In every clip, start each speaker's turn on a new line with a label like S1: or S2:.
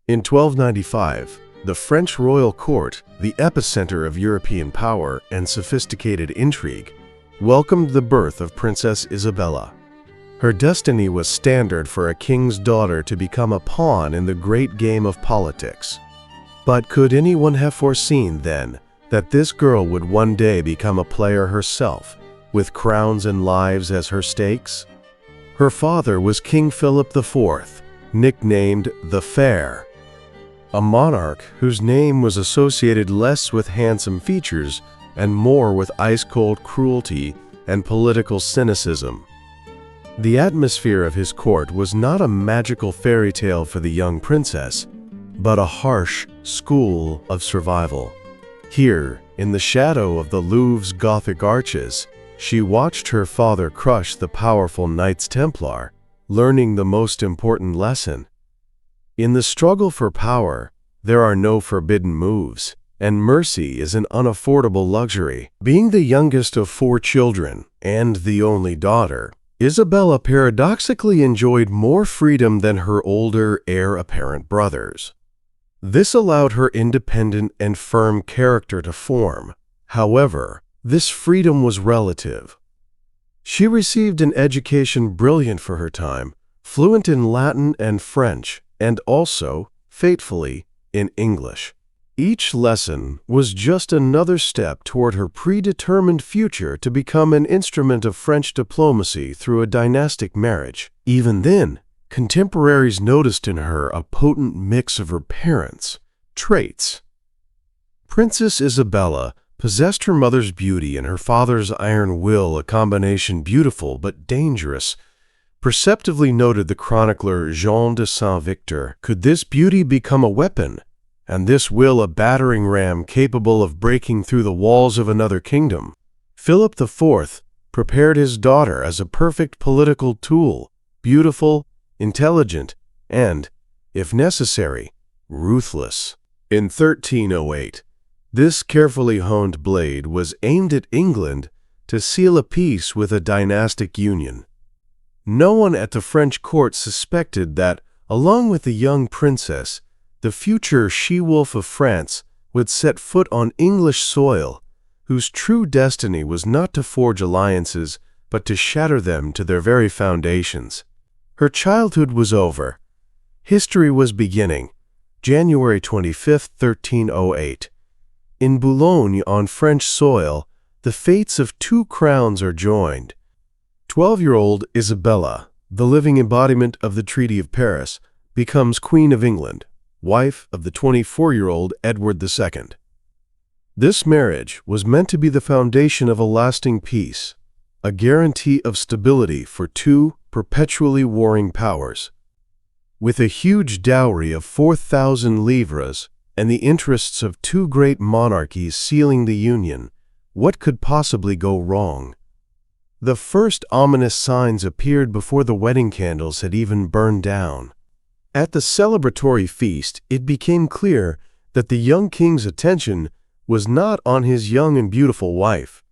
S1: In 1295, the French royal court, the epicenter of European power and sophisticated intrigue, welcomed the birth of Princess Isabella. Her destiny was standard for a king's daughter to become a pawn in the great game of politics. But could anyone have foreseen then that this girl would one day become a player herself, with crowns and lives as her stakes? Her father was King Philip IV, nicknamed the Fair, a monarch whose name was associated less with handsome features and more with ice-cold cruelty and political cynicism. The atmosphere of his court was not a magical fairy tale for the young princess, but a harsh school of survival. Here, in the shadow of the Louvre's Gothic arches, she watched her father crush the powerful Knights Templar, learning the most important lesson. In the struggle for power, there are no forbidden moves, and mercy is an unaffordable luxury. Being the youngest of 4 children and the only daughter, Isabella paradoxically enjoyed more freedom than her older heir-apparent brothers. This allowed her independent and firm character to form. However, this freedom was relative. She received an education brilliant for her time, fluent in Latin and French, and also, fatefully, in English. Each lesson was just another step toward her predetermined future to become an instrument of French diplomacy through a dynastic marriage. Even then, contemporaries noticed in her a potent mix of her parents' traits. Princess Isabella possessed her mother's beauty and her father's iron will, a combination beautiful but dangerous. Perceptively noted the chronicler Jean de Saint-Victor, could this beauty become a weapon, and this will a battering ram capable of breaking through the walls of another kingdom? Philip IV prepared his daughter as a perfect political tool, beautiful, intelligent, and, if necessary, ruthless. In 1308, this carefully honed blade was aimed at England to seal a peace with a dynastic union. No one at the French court suspected that, along with the young princess, the future she-wolf of France would set foot on English soil, whose true destiny was not to forge alliances, but to shatter them to their very foundations. Her childhood was over. History was beginning. January 25, 1308. In Boulogne, on French soil, the fates of 2 crowns are joined. 12-year-old Isabella, the living embodiment of the Treaty of Paris, becomes Queen of England, wife of the 24-year-old Edward II. This marriage was meant to be the foundation of a lasting peace, a guarantee of stability for 2 perpetually warring powers. With a huge dowry of 4,000 livres and the interests of 2 great monarchies sealing the union, what could possibly go wrong? The first ominous signs appeared before the wedding candles had even burned down. At the celebratory feast, it became clear that the young king's attention was not on his young and beautiful wife.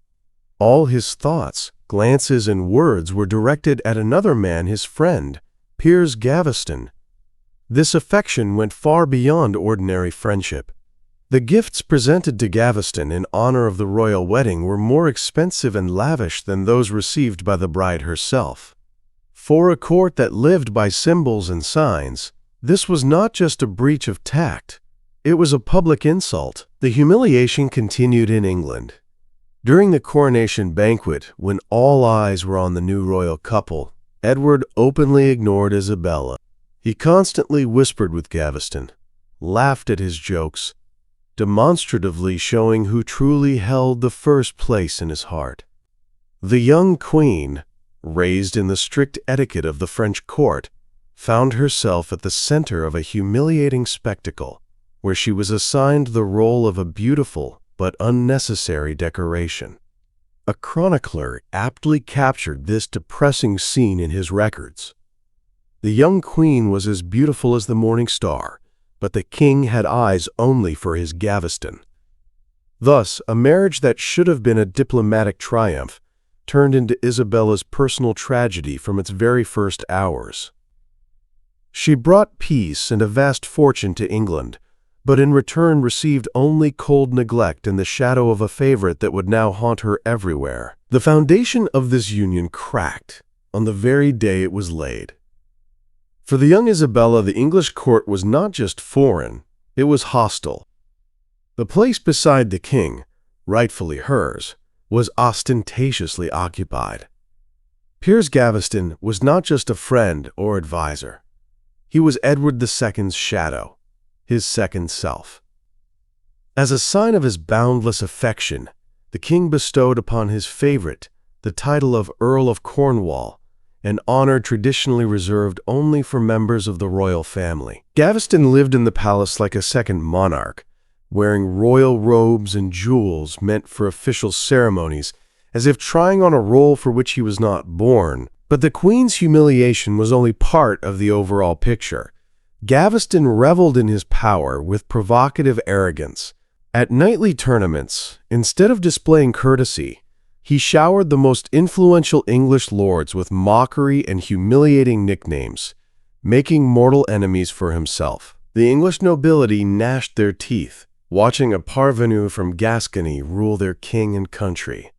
S1: All his thoughts, glances, and words were directed at another man, his friend, Piers Gaveston. This affection went far beyond ordinary friendship. The gifts presented to Gaveston in honor of the royal wedding were more expensive and lavish than those received by the bride herself. For a court that lived by symbols and signs, this was not just a breach of tact. It was a public insult. The humiliation continued in England. During the coronation banquet, when all eyes were on the new royal couple, Edward openly ignored Isabella. He constantly whispered with Gaveston, laughed at his jokes, demonstratively showing who truly held the first place in his heart. The young queen, raised in the strict etiquette of the French court, found herself at the center of a humiliating spectacle, where she was assigned the role of a beautiful but unnecessary decoration. A chronicler aptly captured this depressing scene in his records. The young queen was as beautiful as the morning star, but the king had eyes only for his Gaveston. Thus, a marriage that should have been a diplomatic triumph turned into Isabella's personal tragedy from its very first hours. She brought peace and a vast fortune to England, but in return received only cold neglect and the shadow of a favorite that would now haunt her everywhere. The foundation of this union cracked on the very day it was laid. For the young Isabella, the English court was not just foreign, it was hostile. The place beside the king, rightfully hers, was ostentatiously occupied. Piers Gaveston was not just a friend or advisor. He was Edward II's shadow, his second self. As a sign of his boundless affection, the king bestowed upon his favorite the title of Earl of Cornwall, an honor traditionally reserved only for members of the royal family. Gaveston lived in the palace like a second monarch, wearing royal robes and jewels meant for official ceremonies, as if trying on a role for which he was not born. But the Queen's humiliation was only part of the overall picture. Gaveston reveled in his power with provocative arrogance. At knightly tournaments, instead of displaying courtesy, he showered the most influential English lords with mockery and humiliating nicknames, making mortal enemies for himself. The English nobility gnashed their teeth, watching a parvenu from Gascony rule their king and country.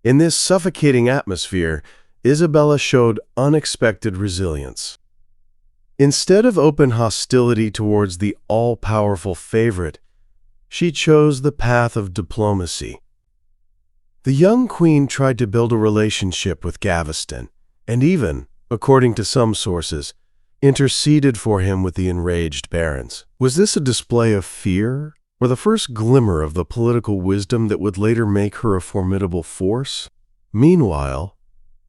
S1: In this suffocating atmosphere, Isabella showed unexpected resilience. Instead of open hostility towards the all-powerful favorite, she chose the path of diplomacy. The young queen tried to build a relationship with Gaveston, and even, according to some sources, interceded for him with the enraged barons. Was this a display of fear, or the first glimmer of the political wisdom that would later make her a formidable force? Meanwhile,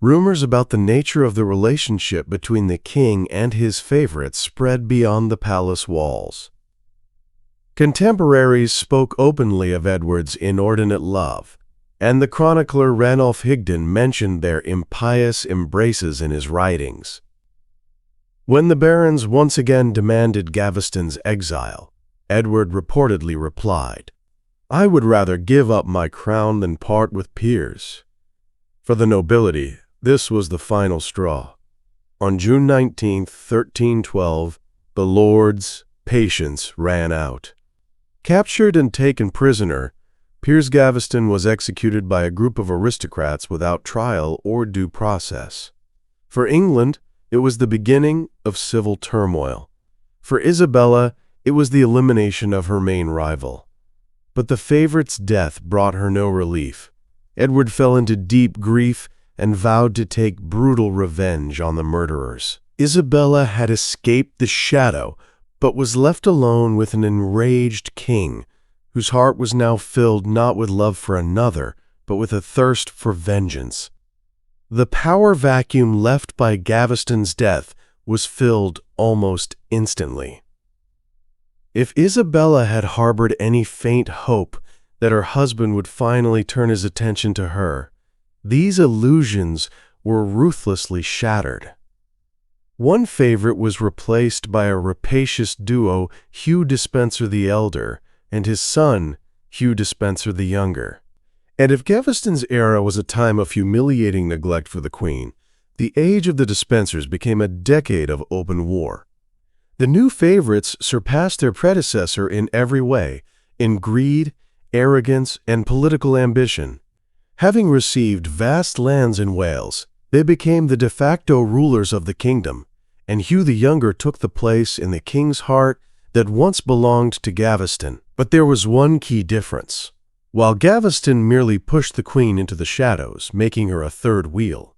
S1: rumors about the nature of the relationship between the king and his favorite spread beyond the palace walls. Contemporaries spoke openly of Edward's inordinate love, and the chronicler Ranulph Higden mentioned their impious embraces in his writings. When the barons once again demanded Gaveston's exile, Edward reportedly replied, "I would rather give up my crown than part with Piers." For the nobility, this was the final straw. On June 19, 1312, the lords' patience ran out. Captured and taken prisoner, Piers Gaveston was executed by a group of aristocrats without trial or due process. For England, it was the beginning of civil turmoil. For Isabella, it was the elimination of her main rival. But the favorite's death brought her no relief. Edward fell into deep grief and vowed to take brutal revenge on the murderers. Isabella had escaped the shadow, but was left alone with an enraged king, whose heart was now filled not with love for another, but with a thirst for vengeance. The power vacuum left by Gaveston's death was filled almost instantly. If Isabella had harbored any faint hope that her husband would finally turn his attention to her, these illusions were ruthlessly shattered. One favorite was replaced by a rapacious duo, Hugh Despenser the Elder and his son, Hugh Despenser the Younger. And if Gaveston's era was a time of humiliating neglect for the Queen, the age of the Despensers became a decade of open war. The new favorites surpassed their predecessor in every way, in greed, arrogance, and political ambition. Having received vast lands in Wales, they became the de facto rulers of the kingdom, and Hugh the Younger took the place in the king's heart that once belonged to Gaveston. But there was one key difference. While Gaveston merely pushed the Queen into the shadows, making her a third wheel,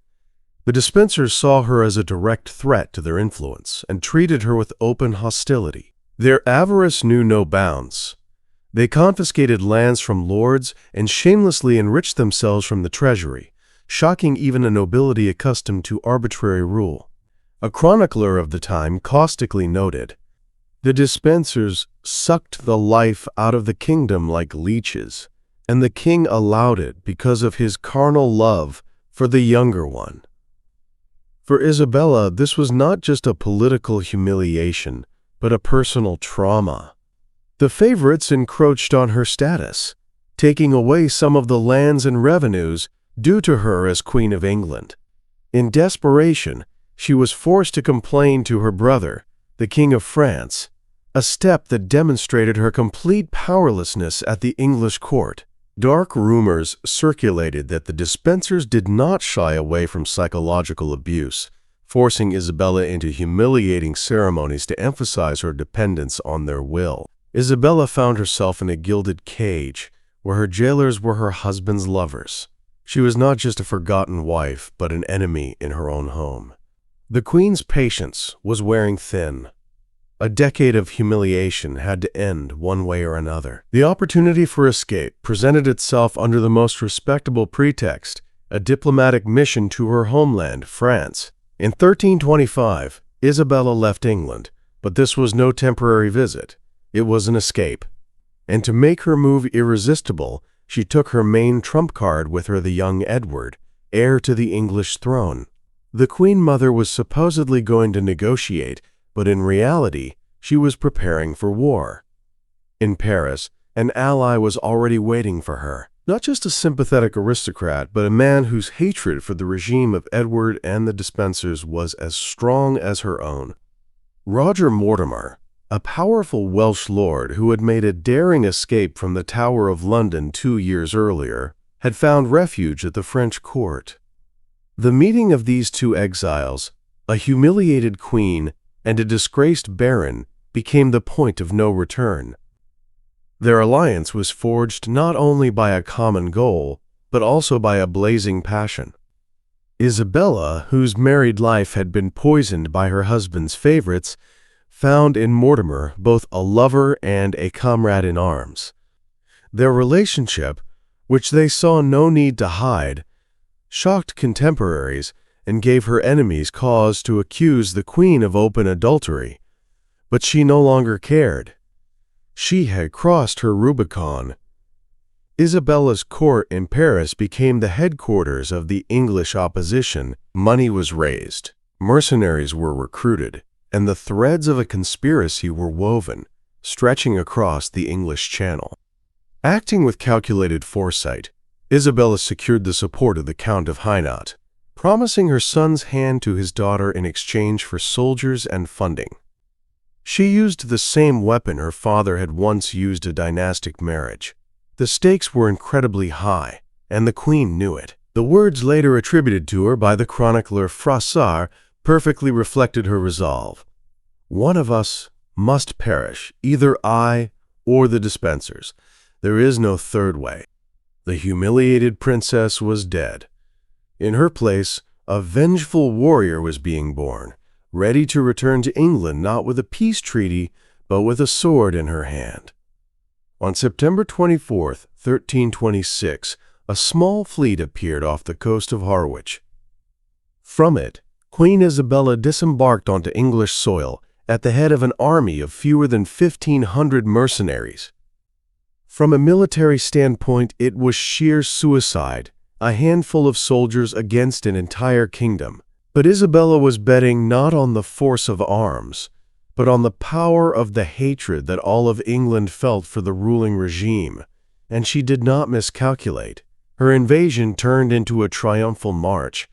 S1: the Despensers saw her as a direct threat to their influence and treated her with open hostility. Their avarice knew no bounds. They confiscated lands from lords and shamelessly enriched themselves from the treasury, shocking even a nobility accustomed to arbitrary rule. A chronicler of the time caustically noted, "The Despensers sucked the life out of the kingdom like leeches, and the king allowed it because of his carnal love for the younger one." For Isabella, this was not just a political humiliation, but a personal trauma. The favorites encroached on her status, taking away some of the lands and revenues due to her as Queen of England. In desperation, she was forced to complain to her brother, the King of France, a step that demonstrated her complete powerlessness at the English court. Dark rumors circulated that the Despensers did not shy away from psychological abuse, forcing Isabella into humiliating ceremonies to emphasize her dependence on their will. Isabella found herself in a gilded cage, where her jailers were her husband's lovers. She was not just a forgotten wife, but an enemy in her own home. The Queen's patience was wearing thin. A decade of humiliation had to end one way or another. The opportunity for escape presented itself under the most respectable pretext, a diplomatic mission to her homeland, France. In 1325, Isabella left England, but this was no temporary visit. It was an escape. And to make her move irresistible, she took her main trump card with her, the young Edward, heir to the English throne. The Queen Mother was supposedly going to negotiate, but in reality, she was preparing for war. In Paris, an ally was already waiting for her. Not just a sympathetic aristocrat, but a man whose hatred for the regime of Edward and the Despensers was as strong as her own. Roger Mortimer, a powerful Welsh lord who had made a daring escape from the Tower of London 2 years earlier, had found refuge at the French court. The meeting of these two exiles, a humiliated queen and a disgraced baron, became the point of no return. Their alliance was forged not only by a common goal, but also by a blazing passion. Isabella, whose married life had been poisoned by her husband's favorites, found in Mortimer both a lover and a comrade in arms. Their relationship, which they saw no need to hide, shocked contemporaries and gave her enemies cause to accuse the Queen of open adultery. But she no longer cared. She had crossed her Rubicon. Isabella's court in Paris became the headquarters of the English opposition. Money was raised, mercenaries were recruited, and the threads of a conspiracy were woven, stretching across the English Channel. Acting with calculated foresight, Isabella secured the support of the Count of Hainaut, promising her son's hand to his daughter in exchange for soldiers and funding. She used the same weapon her father had once used a dynastic marriage. The stakes were incredibly high, and the Queen knew it. The words later attributed to her by the chronicler Froissart perfectly reflected her resolve. One of us must perish, either I or the Despensers. There is no third way. The humiliated princess was dead. In her place, a vengeful warrior was being born, ready to return to England not with a peace treaty, but with a sword in her hand. On September 24, 1326, a small fleet appeared off the coast of Harwich. From it, Queen Isabella disembarked onto English soil at the head of an army of fewer than 1,500 mercenaries. From a military standpoint, it was sheer suicide, a handful of soldiers against an entire kingdom. But Isabella was betting not on the force of arms, but on the power of the hatred that all of England felt for the ruling regime, and she did not miscalculate. Her invasion turned into a triumphal march.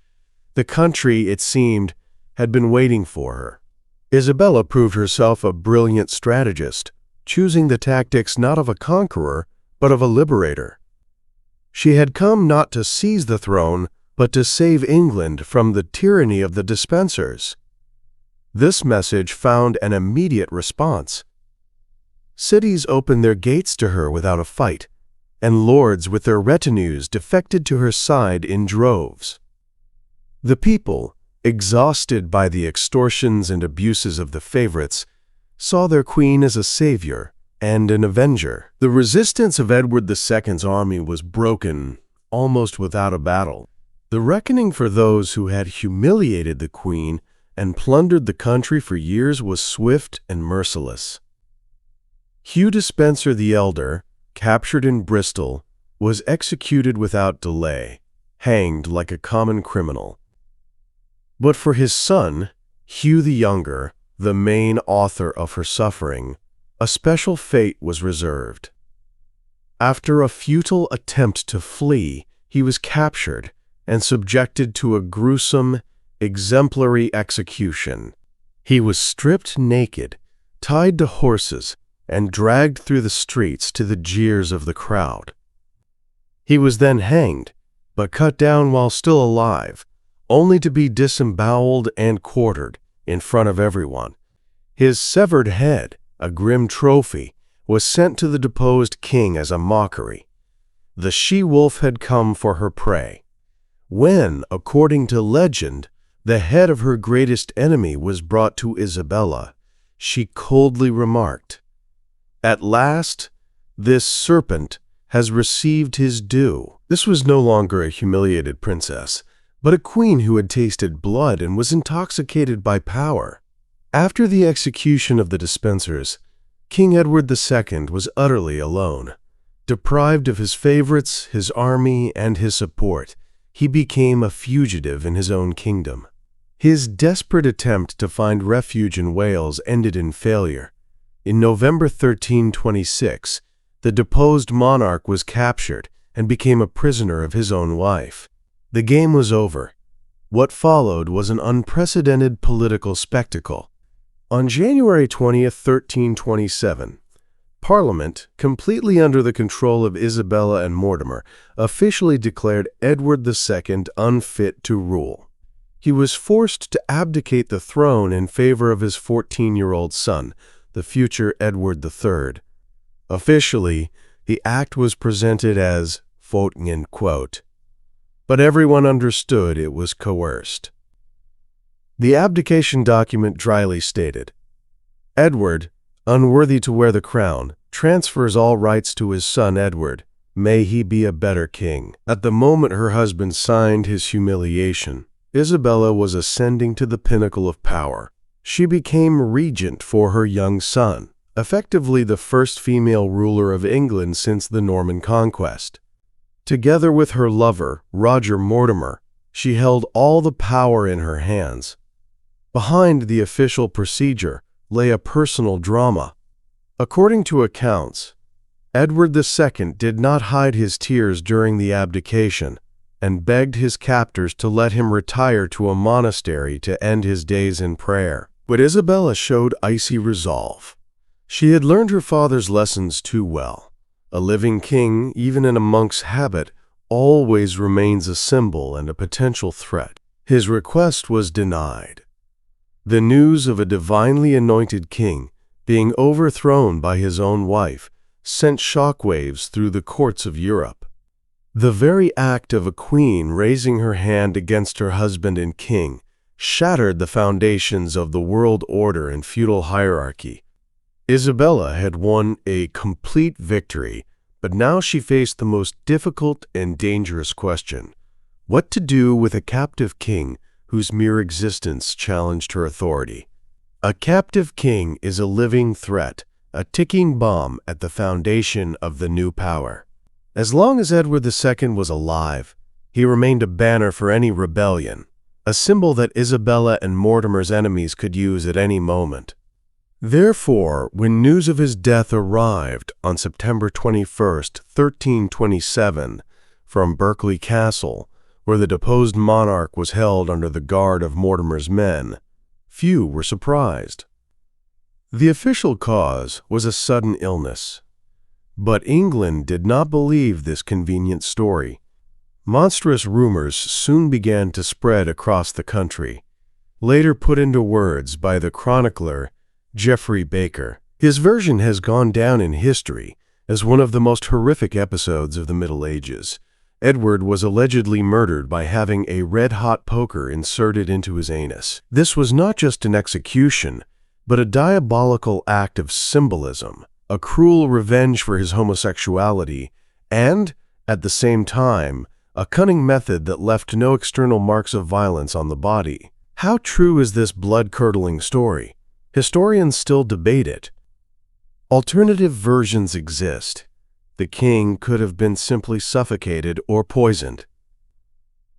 S1: The country, it seemed, had been waiting for her. Isabella proved herself a brilliant strategist, choosing the tactics not of a conqueror, but of a liberator. She had come not to seize the throne, but to save England from the tyranny of the Despensers. This message found an immediate response. Cities opened their gates to her without a fight, and lords with their retinues defected to her side in droves. The people, exhausted by the extortions and abuses of the favorites, saw their queen as a savior and an avenger. The resistance of Edward II's army was broken almost without a battle. The reckoning for those who had humiliated the queen and plundered the country for years was swift and merciless. Hugh Despenser the Elder, captured in Bristol, was executed without delay, hanged like a common criminal. But for his son, Hugh the Younger, the main author of her suffering, a special fate was reserved. After a futile attempt to flee, he was captured and subjected to a gruesome, exemplary execution. He was stripped naked, tied to horses, and dragged through the streets to the jeers of the crowd. He was then hanged, but cut down while still alive, only to be disemboweled and quartered in front of everyone. His severed head, a grim trophy, was sent to the deposed king as a mockery. The she-wolf had come for her prey. When, according to legend, the head of her greatest enemy was brought to Isabella, she coldly remarked, "At last, this serpent has received his due." This was no longer a humiliated princess, but a queen who had tasted blood and was intoxicated by power. After the execution of the Despensers, King Edward II was utterly alone. Deprived of his favorites, his army, and his support, he became a fugitive in his own kingdom. His desperate attempt to find refuge in Wales ended in failure. In November 1326, the deposed monarch was captured and became a prisoner of his own wife. The game was over. What followed was an unprecedented political spectacle. On January 20th, 1327, Parliament, completely under the control of Isabella and Mortimer, officially declared Edward II unfit to rule. He was forced to abdicate the throne in favor of his 14-year-old son, the future Edward III. Officially, the act was presented as quote, but everyone understood it was coerced. The abdication document dryly stated, "Edward, unworthy to wear the crown, transfers all rights to his son Edward. May he be a better king." At the moment her husband signed his humiliation, Isabella was ascending to the pinnacle of power. She became regent for her young son, effectively the first female ruler of England since the Norman conquest. Together with her lover, Roger Mortimer, she held all the power in her hands. Behind the official procedure lay a personal drama. According to accounts, Edward II did not hide his tears during the abdication and begged his captors to let him retire to a monastery to end his days in prayer. But Isabella showed icy resolve. She had learned her father's lessons too well. A living king, even in a monk's habit, always remains a symbol and a potential threat. His request was denied. The news of a divinely anointed king being overthrown by his own wife sent shockwaves through the courts of Europe. The very act of a queen raising her hand against her husband and king shattered the foundations of the world order and feudal hierarchy. Isabella had won a complete victory, but now she faced the most difficult and dangerous question: what to do with a captive king whose mere existence challenged her authority. A captive king is a living threat, a ticking bomb at the foundation of the new power. As long as Edward II was alive, he remained a banner for any rebellion, a symbol that Isabella and Mortimer's enemies could use at any moment. Therefore, when news of his death arrived on September 21st, 1327, from Berkeley Castle, where the deposed monarch was held under the guard of Mortimer's men, few were surprised. The official cause was a sudden illness. But England did not believe this convenient story. Monstrous rumors soon began to spread across the country, later put into words by the chronicler Geoffrey Baker. His version has gone down in history as one of the most horrific episodes of the Middle Ages. Edward was allegedly murdered by having a red-hot poker inserted into his anus. This was not just an execution, but a diabolical act of symbolism, a cruel revenge for his homosexuality, and, at the same time, a cunning method that left no external marks of violence on the body. How true is this blood-curdling story? Historians still debate it. Alternative versions exist. The king could have been simply suffocated or poisoned.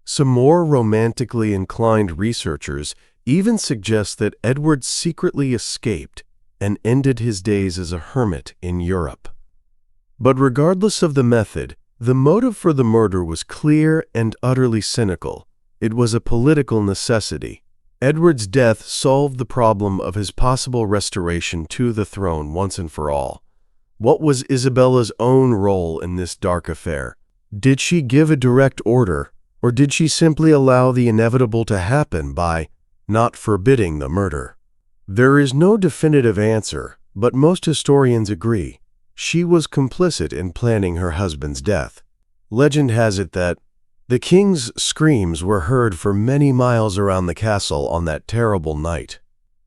S1: Some more romantically inclined researchers even suggest that Edward secretly escaped and ended his days as a hermit in Europe. But regardless of the method, the motive for the murder was clear and utterly cynical: It was a political necessity. Edward's death solved the problem of his possible restoration to the throne once and for all. What was Isabella's own role in this dark affair? Did she give a direct order, or did she simply allow the inevitable to happen by not forbidding the murder? There is no definitive answer, but most historians agree. She was complicit in planning her husband's death. Legend has it that the king's screams were heard for many miles around the castle on that terrible night.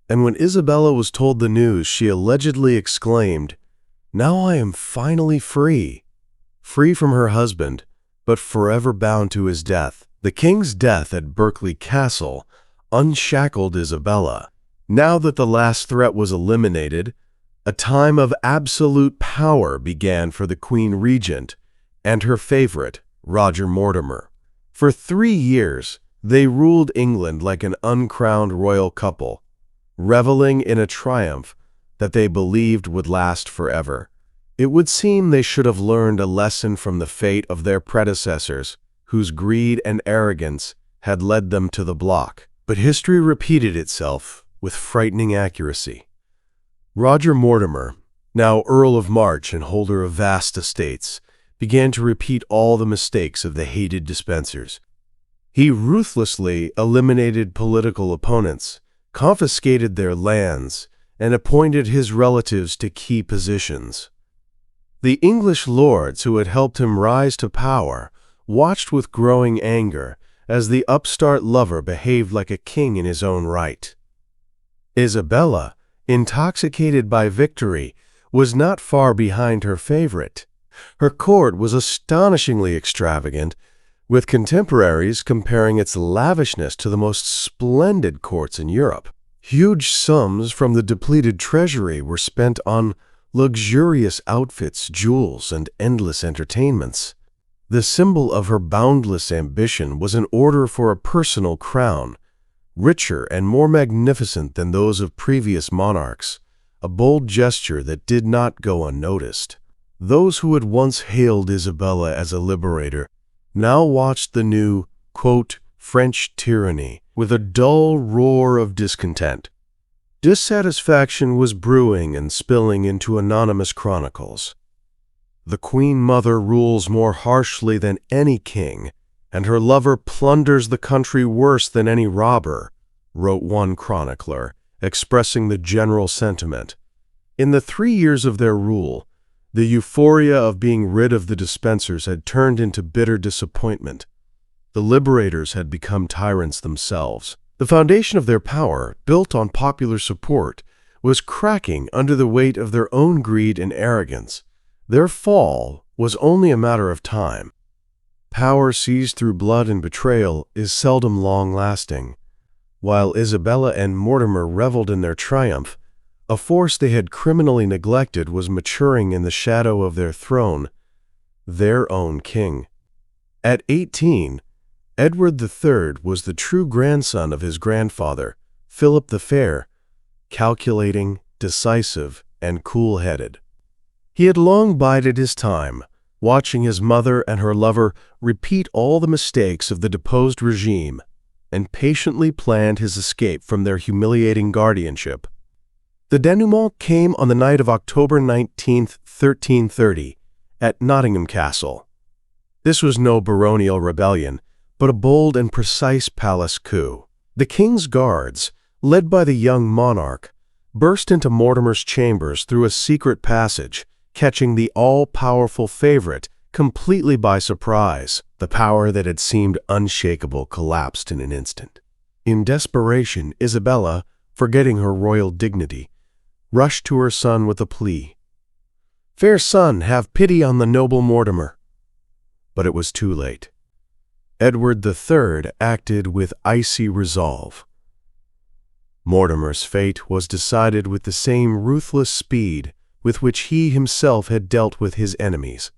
S1: And when Isabella was told the news, she allegedly exclaimed, "Now I am finally free." Free from her husband, but forever bound to his death. The king's death at Berkeley Castle unshackled Isabella. Now that the last threat was eliminated, a time of absolute power began for the Queen Regent and her favorite, Roger Mortimer. For 3 years, they ruled England like an uncrowned royal couple, reveling in a triumph that they believed would last forever. It would seem they should have learned a lesson from the fate of their predecessors, whose greed and arrogance had led them to the block. But history repeated itself with frightening accuracy. Roger Mortimer, now Earl of March and holder of vast estates, began to repeat all the mistakes of the hated Despensers. He ruthlessly eliminated political opponents, confiscated their lands, and appointed his relatives to key positions. The English lords who had helped him rise to power watched with growing anger as the upstart lover behaved like a king in his own right. Isabella, intoxicated by victory, was not far behind her favorite. Her court was astonishingly extravagant, with contemporaries comparing its lavishness to the most splendid courts in Europe. Huge sums from the depleted treasury were spent on luxurious outfits, jewels, and endless entertainments. The symbol of her boundless ambition was an order for a personal crown, richer and more magnificent than those of previous monarchs, a bold gesture that did not go unnoticed. Those who had once hailed Isabella as a liberator now watched the new, quote, French tyranny with a dull roar of discontent. Dissatisfaction was brewing and spilling into anonymous chronicles. The Queen Mother rules more harshly than any king, and her lover plunders the country worse than any robber, wrote one chronicler, expressing the general sentiment. In the 3 years of their rule, the euphoria of being rid of the Despensers had turned into bitter disappointment. The liberators had become tyrants themselves. The foundation of their power, built on popular support, was cracking under the weight of their own greed and arrogance. Their fall was only a matter of time. Power seized through blood and betrayal is seldom long-lasting. While Isabella and Mortimer reveled in their triumph, a force they had criminally neglected was maturing in the shadow of their throne, their own king. At 18, Edward III was the true grandson of his grandfather, Philip the Fair, calculating, decisive, and cool-headed. He had long bided his time, watching his mother and her lover repeat all the mistakes of the deposed regime, and patiently planned his escape from their humiliating guardianship. The denouement came on the night of October 19, 1330, at Nottingham Castle. This was no baronial rebellion, but a bold and precise palace coup. The king's guards, led by the young monarch, burst into Mortimer's chambers through a secret passage, catching the all-powerful favorite completely by surprise. The power that had seemed unshakable collapsed in an instant. In desperation, Isabella, forgetting her royal dignity, rushed to her son with a plea. "Fair son, have pity on the noble Mortimer." But it was too late. Edward III acted with icy resolve. Mortimer's fate was decided with the same ruthless speed with which he himself had dealt with his enemies.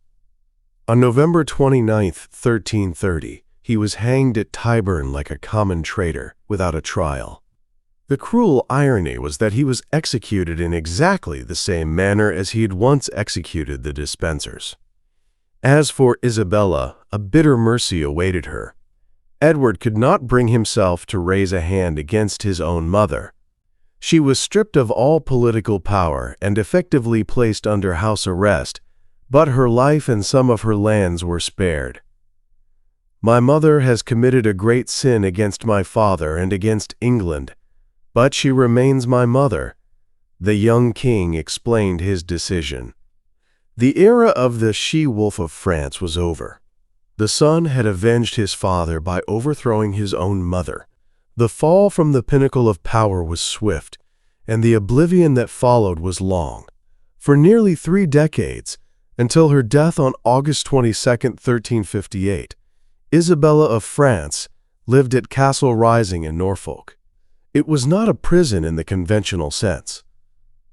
S1: On November 29, 1330, he was hanged at Tyburn like a common traitor, without a trial. The cruel irony was that he was executed in exactly the same manner as he had once executed the Despensers. As for Isabella, a bitter mercy awaited her. Edward could not bring himself to raise a hand against his own mother. She was stripped of all political power and effectively placed under house arrest, but her life and some of her lands were spared. "My mother has committed a great sin against my father and against England, but she remains my mother," the young king explained his decision. The era of the she-wolf of France was over. The son had avenged his father by overthrowing his own mother. The fall from the pinnacle of power was swift, and the oblivion that followed was long. For nearly 3 decades, until her death on August 22, 1358, Isabella of France lived at Castle Rising in Norfolk. It was not a prison in the conventional sense.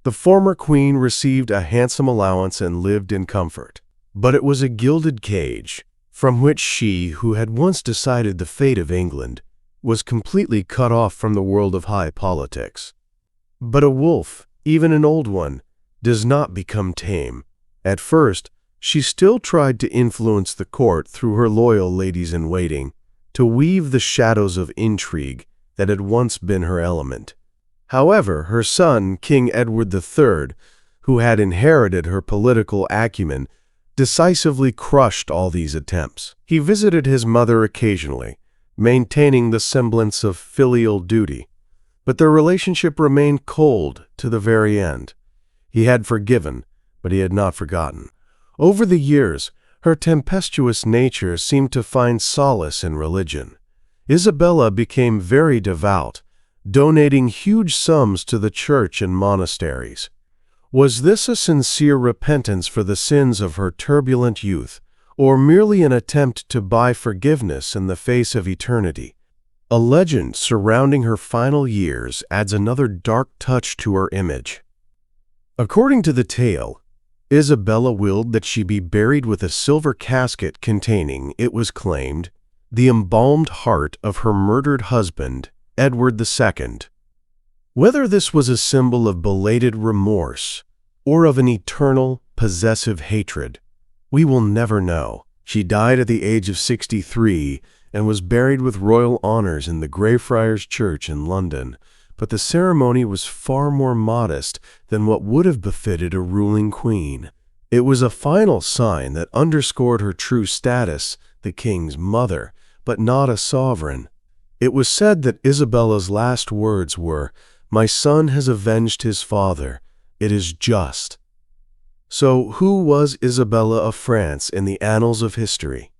S1: The former queen received a handsome allowance and lived in comfort, but it was a gilded cage from which she, who had once decided the fate of England, was completely cut off from the world of high politics. But a wolf, even an old one, does not become tame. At first, she still tried to influence the court through her loyal ladies-in-waiting, to weave the shadows of intrigue that had once been her element. However, her son, King Edward III, who had inherited her political acumen, decisively crushed all these attempts. He visited his mother occasionally, maintaining the semblance of filial duty, but their relationship remained cold to the very end. He had forgiven, but he had not forgotten. Over the years, her tempestuous nature seemed to find solace in religion. Isabella became very devout, donating huge sums to the church and monasteries. Was this a sincere repentance for the sins of her turbulent youth, or merely an attempt to buy forgiveness in the face of eternity? A legend surrounding her final years adds another dark touch to her image. According to the tale, Isabella willed that she be buried with a silver casket containing, it was claimed, the embalmed heart of her murdered husband, Edward II. Whether this was a symbol of belated remorse or of an eternal, possessive hatred, we will never know. She died at the age of 63 and was buried with royal honors in the Greyfriars Church in London, but the ceremony was far more modest than what would have befitted a ruling queen. It was a final sign that underscored her true status, the king's mother, but not a sovereign. It was said that Isabella's last words were, "My son has avenged his father. It is just." So who was Isabella of France in the annals of history?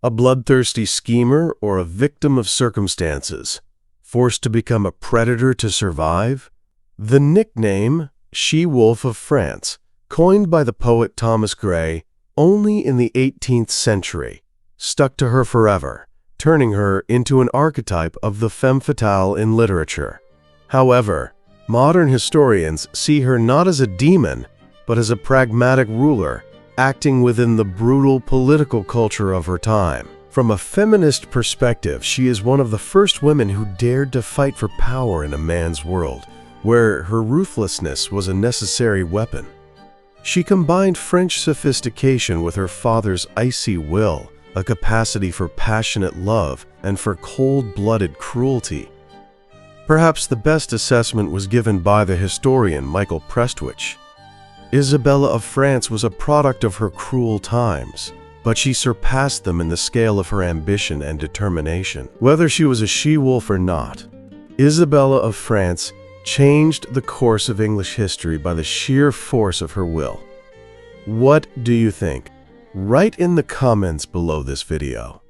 S1: A bloodthirsty schemer or a victim of circumstances, forced to become a predator to survive? The nickname, She-Wolf of France, coined by the poet Thomas Gray only in the 18th century, stuck to her forever, turning her into an archetype of the femme fatale in literature. However, modern historians see her not as a demon, but as a pragmatic ruler, acting within the brutal political culture of her time. From a feminist perspective, she is one of the first women who dared to fight for power in a man's world, where her ruthlessness was a necessary weapon. She combined French sophistication with her father's icy will, a capacity for passionate love and for cold-blooded cruelty. Perhaps the best assessment was given by the historian Michael Prestwich. Isabella of France was a product of her cruel times, but she surpassed them in the scale of her ambition and determination. Whether she was a she-wolf or not, Isabella of France changed the course of English history by the sheer force of her will. What do you think? Write in the comments below this video.